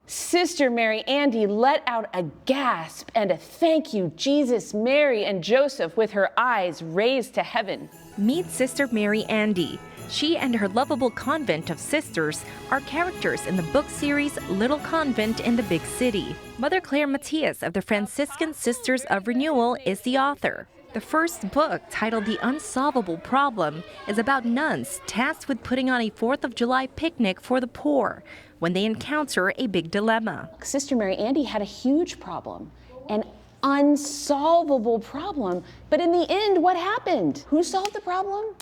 Sister Mary Andy let out a gasp and a thank you, Jesus, Mary, and Joseph, with her eyes raised to heaven. Meet Sister Mary Andy. She and her lovable convent of sisters are characters in the book series Little Convent in the Big City. Mother Clare Matias of the Franciscan Sisters of Renewal is the author. The first book, titled The Unsolvable Problem, is about nuns tasked with putting on a 4th of July picnic for the poor when they encounter a big dilemma. Sister Mary Andy had a huge problem, an unsolvable problem. But in the end, what happened? Who solved the problem?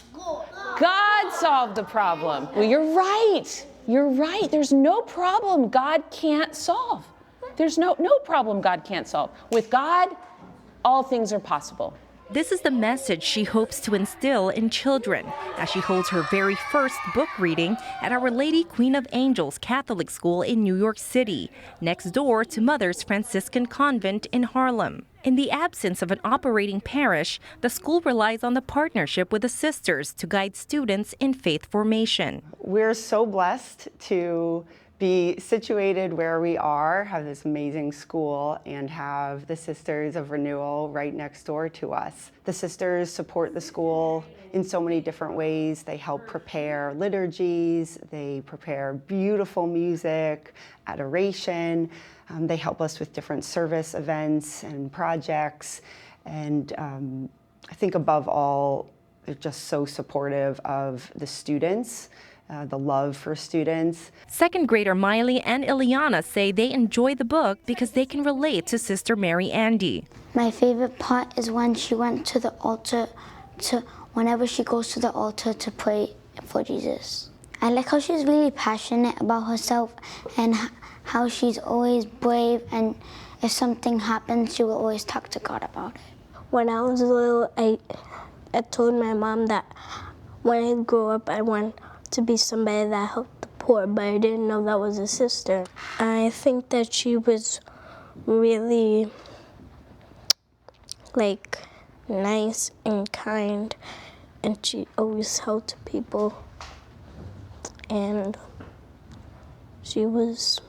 God solved the problem. Well, you're right. You're right. There's no problem God can't solve. There's no problem God can't solve. With God, all things are possible. This is the message she hopes to instill in children as she holds her very first book reading at Our Lady Queen of Angels Catholic School in New York City, next door to Mother's Franciscan Convent in Harlem. In the absence of an operating parish, the school relies on the partnership with the sisters to guide students in faith formation. We're so blessed to be situated where we are, have this amazing school, and have the Sisters of Renewal right next door to us. The sisters support the school in so many different ways. They help prepare liturgies, they prepare beautiful music, adoration, they help us with different service events and projects, and I think above all, they're just so supportive of the students. The love for students. Second grader Miley and Ileana say they enjoy the book because they can relate to Sister Mary Andy. My favorite part is when she went to the altar, whenever she goes to the altar to pray for Jesus. I like how she's really passionate about herself and how she's always brave, and if something happens, she will always talk to God about it. When I was little, I told my mom that when I grow up, I want to be somebody that helped the poor, but I didn't know that was a sister. I think that she was really nice and kind, and she always helped people, and she was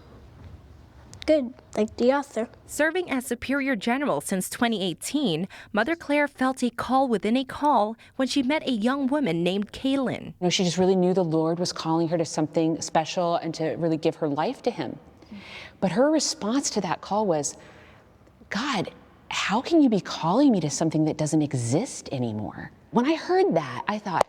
good, like the author. Serving as Superior General since 2018, Mother Clare felt a call within a call when she met a young woman named Kaylin. She just really knew the Lord was calling her to something special and to really give her life to him. But her response to that call was, God, how can you be calling me to something that doesn't exist anymore? When I heard that, I thought,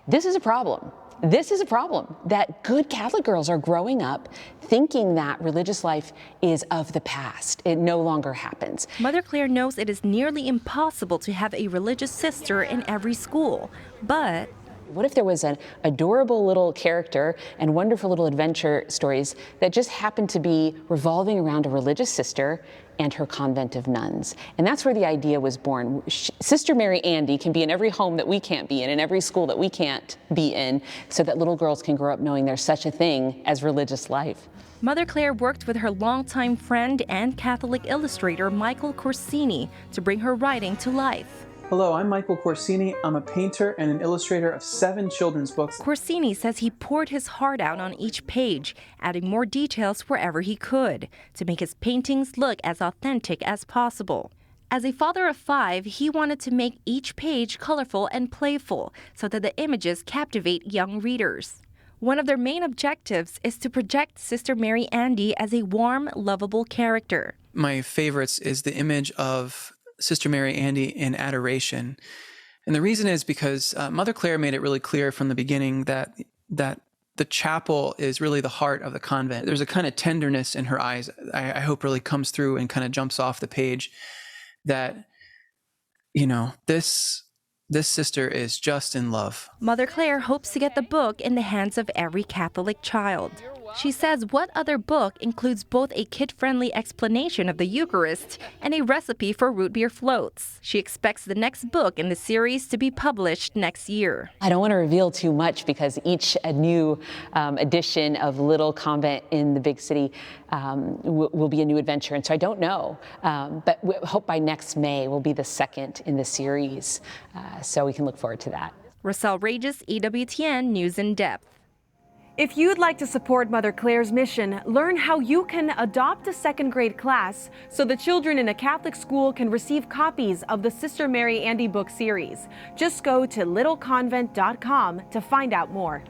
this is a problem. This is a problem, that good Catholic girls are growing up thinking that religious life is of the past. It no longer happens. Mother Clare knows it is nearly impossible to have a religious sister in every school, but what if there was an adorable little character and wonderful little adventure stories that just happened to be revolving around a religious sister and her convent of nuns? And that's where the idea was born. Sister Mary Andy can be in every home that we can't be in every school that we can't be in, so that little girls can grow up knowing there's such a thing as religious life. Mother Clare worked with her longtime friend and Catholic illustrator Michael Corsini to bring her writing to life. Hello, I'm Michael Corsini. I'm a painter and an illustrator of 7 children's books. Corsini says he poured his heart out on each page, adding more details wherever he could, to make his paintings look as authentic as possible. As a father of 5, he wanted to make each page colorful and playful so that the images captivate young readers. One of their main objectives is to project Sister Mary Andy as a warm, lovable character. My favorites is the image of Sister Mary Andy in adoration. And the reason is because Mother Clare made it really clear from the beginning that the chapel is really the heart of the convent. There's a kind of tenderness in her eyes, I hope really comes through and kind of jumps off the page, that, this sister is just in love. Mother Clare hopes to get the book in the hands of every Catholic child. She says what other book includes both a kid-friendly explanation of the Eucharist and a recipe for root beer floats. She expects the next book in the series to be published next year. I don't want to reveal too much because each new edition of Little Convent in the Big City will be a new adventure, and so I don't know. But we hope by next May will be the second in the series, so we can look forward to that. Roselle Reyes, EWTN News in Depth. If you'd like to support Mother Clare's mission, learn how you can adopt a second grade class so the children in a Catholic school can receive copies of the Sister Mary Andy book series. Just go to littleconvent.com to find out more.